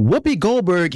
Whoopi Goldberg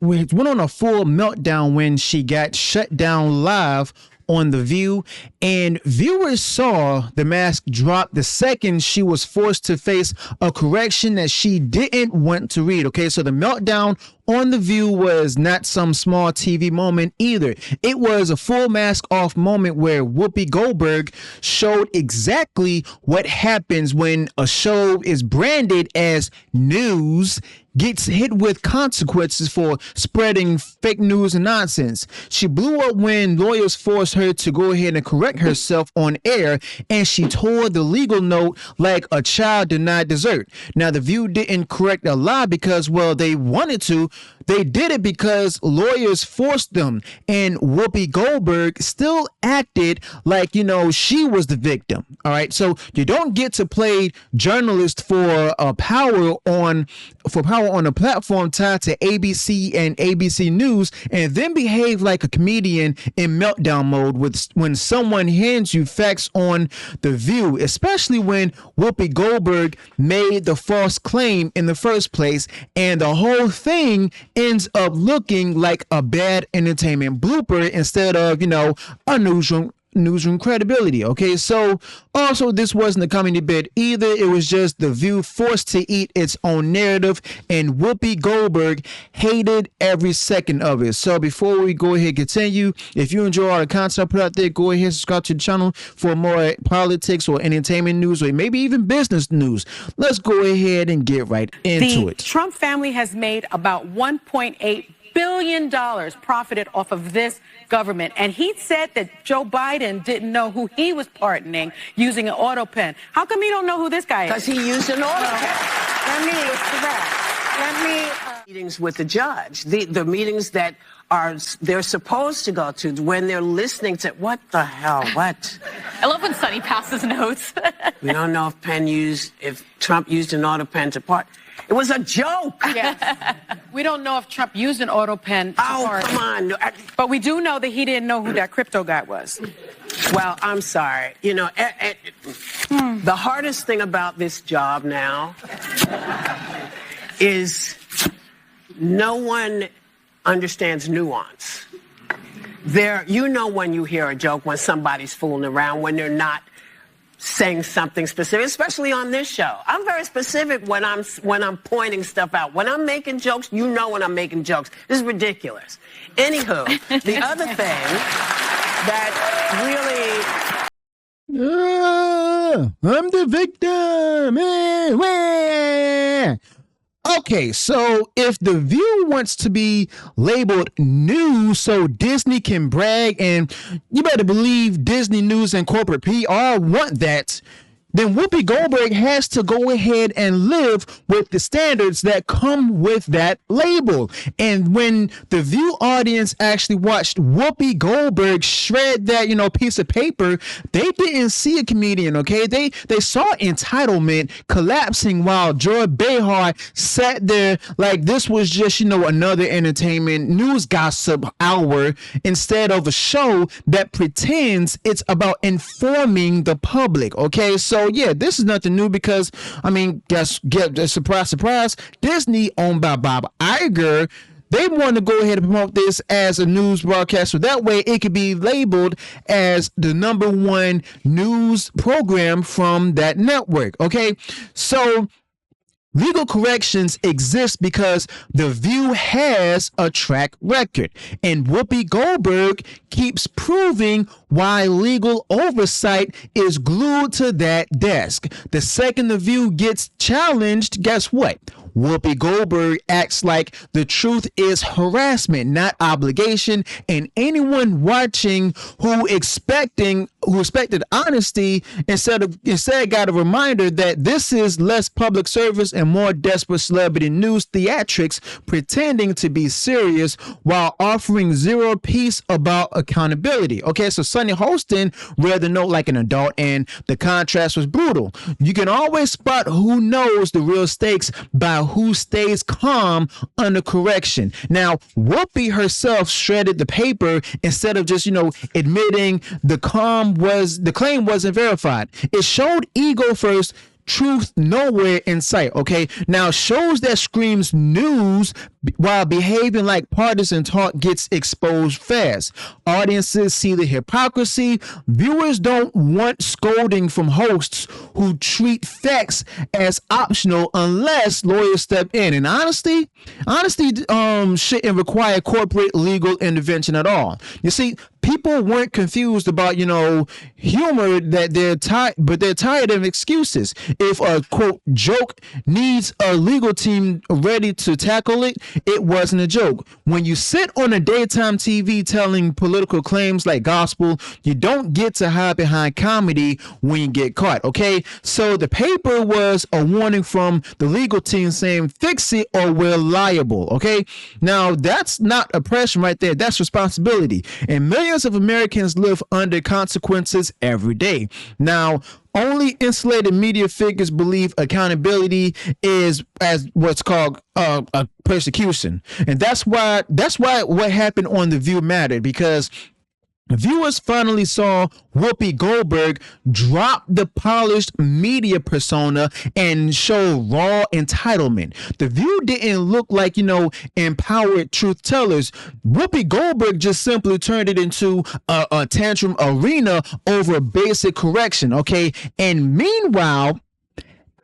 went on a full meltdown when she got shut down live on The View, and viewers saw the mask drop the second she was forced to face a correction that she didn't want to read. Okay, so the meltdown on The View was not some small TV moment either. It was a full mask off moment where Whoopi Goldberg showed exactly what happens when a show is branded as news, gets hit with consequences for spreading fake news and nonsense. She blew up when lawyers forced her to go ahead and correct herself on air, and she tore the legal note like a child denied dessert. Now, The View didn't correct a lie because, well, they wanted to. They did it because lawyers forced them, and Whoopi Goldberg still acted like, she was the victim. All right. So you don't get to play journalist for power on a platform tied to ABC and ABC News and then behave like a comedian in meltdown mode when someone hands you facts on The View, especially when Whoopi Goldberg made the false claim in the first place, and the whole thing ends up looking like a bad entertainment blooper instead of, a newsroom credibility. Okay, so also this wasn't a comedy bit either. It was just The View forced to eat its own narrative, and Whoopi Goldberg hated every second of it. So before we go ahead and continue, if you enjoy all the content I put out there, go ahead and subscribe to the channel for more politics or entertainment news or maybe even business news. Let's go ahead and get right into it. The Trump family has made about $1.8 billion profited off of this government. And he said that Joe Biden didn't know who he was pardoning using an auto pen. How come he don't know who this guy is? Because he used an auto pen. Let me meetings with the judge. The meetings that they're supposed to go to when they're listening to what the hell, what? I love when Sonny passes notes. We don't know if Trump used an auto pen to part. It was a joke. Yes. We don't know if Trump used an auto pen. Come on. But we do know that he didn't know who that crypto guy was. Well, I'm sorry. The hardest thing about this job now is no one understands nuance. When you hear a joke, when somebody's fooling around, when they're not saying something specific, especially on this show. I'm very specific when I'm pointing stuff out. When I'm making jokes, when I'm making jokes. This is ridiculous. Anywho, the other thing that really... I'm the victim. Okay, so if The View wants to be labeled news so Disney can brag, and you better believe Disney News and corporate PR want that, then Whoopi Goldberg has to go ahead and live with the standards that come with that label. And when the View audience actually watched Whoopi Goldberg shred that, piece of paper, they didn't see a comedian, okay? They saw entitlement collapsing while Joy Behar sat there like this was just, another entertainment news gossip hour instead of a show that pretends it's about informing the public, okay? So yeah, this is nothing new because, surprise, Disney, owned by Bob Iger, they want to go ahead and promote this as a news broadcast, so that way it could be labeled as the #1 news program from that network, okay? So legal corrections exist because The View has a track record, and Whoopi Goldberg keeps proving why legal oversight is glued to that desk. The second The View gets challenged, guess what? Whoopi Goldberg acts like the truth is harassment, not obligation, and anyone watching who expected honesty instead got a reminder that this is less public service and more desperate celebrity news theatrics pretending to be serious while offering zero peace about accountability. Okay, so Sunny Holston read the note like an adult, and the contrast was brutal. You can always spot who knows the real stakes by who stays calm under correction. Now, Whoopi herself shredded the paper instead of just, admitting the claim wasn't verified. It showed ego first, truth nowhere in sight. Okay, now shows that screams news while behaving like partisan talk gets exposed fast. Audiences see the hypocrisy. Viewers don't want scolding from hosts who treat facts as optional unless lawyers step in. And honesty shouldn't require corporate legal intervention at all. You see, people weren't confused about, humor that they're tired, but they're tired of excuses. If a quote joke needs a legal team ready to tackle it, it wasn't a joke. When you sit on a daytime TV telling political claims like gospel, you don't get to hide behind comedy when you get caught. Okay, so the paper was a warning from the legal team saying fix it or we're liable. Okay, now that's not oppression right there. That's responsibility. And millions of Americans live under consequences every day. Now, only insulated media figures believe accountability is as what's called a persecution, and that's why what happened on The View mattered, because viewers finally saw Whoopi Goldberg drop the polished media persona and show raw entitlement. The View didn't look like, empowered truth tellers. Whoopi Goldberg just simply turned it into a tantrum arena over basic correction, okay? And meanwhile,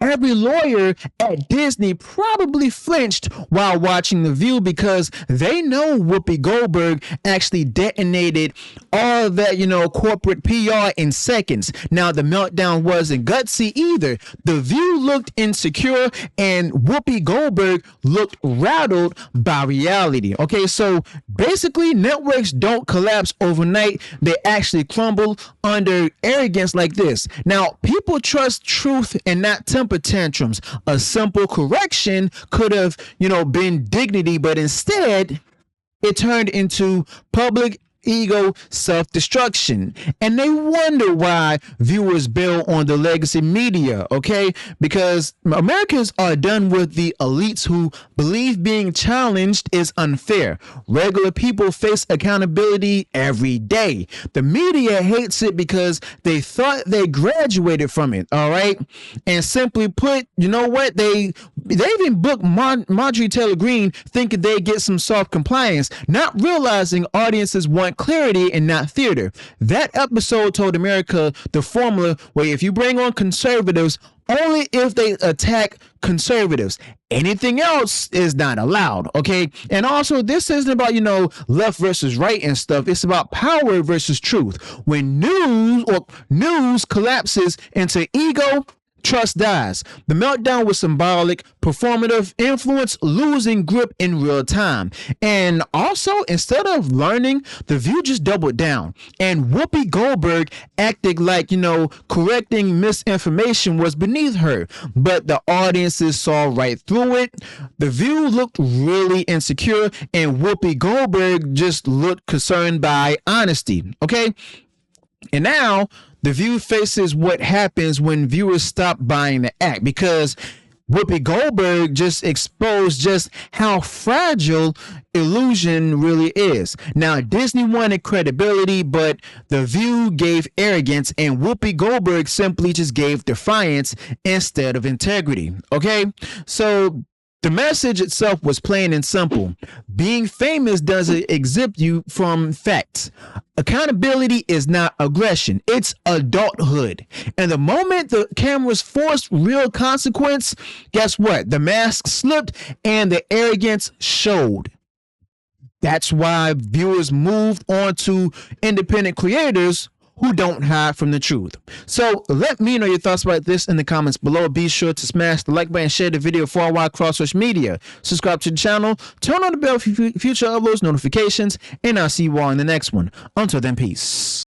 every lawyer at Disney probably flinched while watching The View, because they know Whoopi Goldberg actually detonated all of that, corporate PR in seconds. Now, the meltdown wasn't gutsy either. The View looked insecure and Whoopi Goldberg looked rattled by reality. Okay, so basically networks don't collapse overnight. They actually crumble under arrogance like this. Now, people trust truth and not temper tantrums. A simple correction could have, been dignity, but instead it turned into public ego self-destruction. And they wonder why viewers bail on the legacy media, okay? Because Americans are done with the elites who believe being challenged is unfair. Regular people face accountability every day. The media hates it because they thought they graduated from it, all right? And simply put, you know what? They even booked Marjorie Taylor Greene thinking they'd get some soft compliance, not realizing audiences want clarity and not theater. That episode told America the formula where if you bring on conservatives, only if they attack conservatives. Anything else is not allowed, okay? And also, this isn't about, left versus right and stuff. It's about power versus truth. When news collapses into ego, trust dies. The meltdown was symbolic, performative, influence losing grip in real time. And also, instead of learning, The View just doubled down. And Whoopi Goldberg acted like, correcting misinformation was beneath her. But the audiences saw right through it. The View looked really insecure, and Whoopi Goldberg just looked concerned by honesty. Okay? And now, The View faces what happens when viewers stop buying the act, because Whoopi Goldberg just exposed just how fragile illusion really is. Now, Disney wanted credibility, but The View gave arrogance, and Whoopi Goldberg simply just gave defiance instead of integrity. Okay? So the message itself was plain and simple. Being famous doesn't exempt you from facts. Accountability is not aggression. It's adulthood. And the moment the cameras forced real consequence, guess what? The mask slipped and the arrogance showed. That's why viewers moved on to independent creators who don't hide from the truth. So let me know your thoughts about this in the comments below. Be sure to smash the like button, share the video far wide across social media. Subscribe to the channel, turn on the bell for future uploads, notifications, and I'll see you all in the next one. Until then, peace.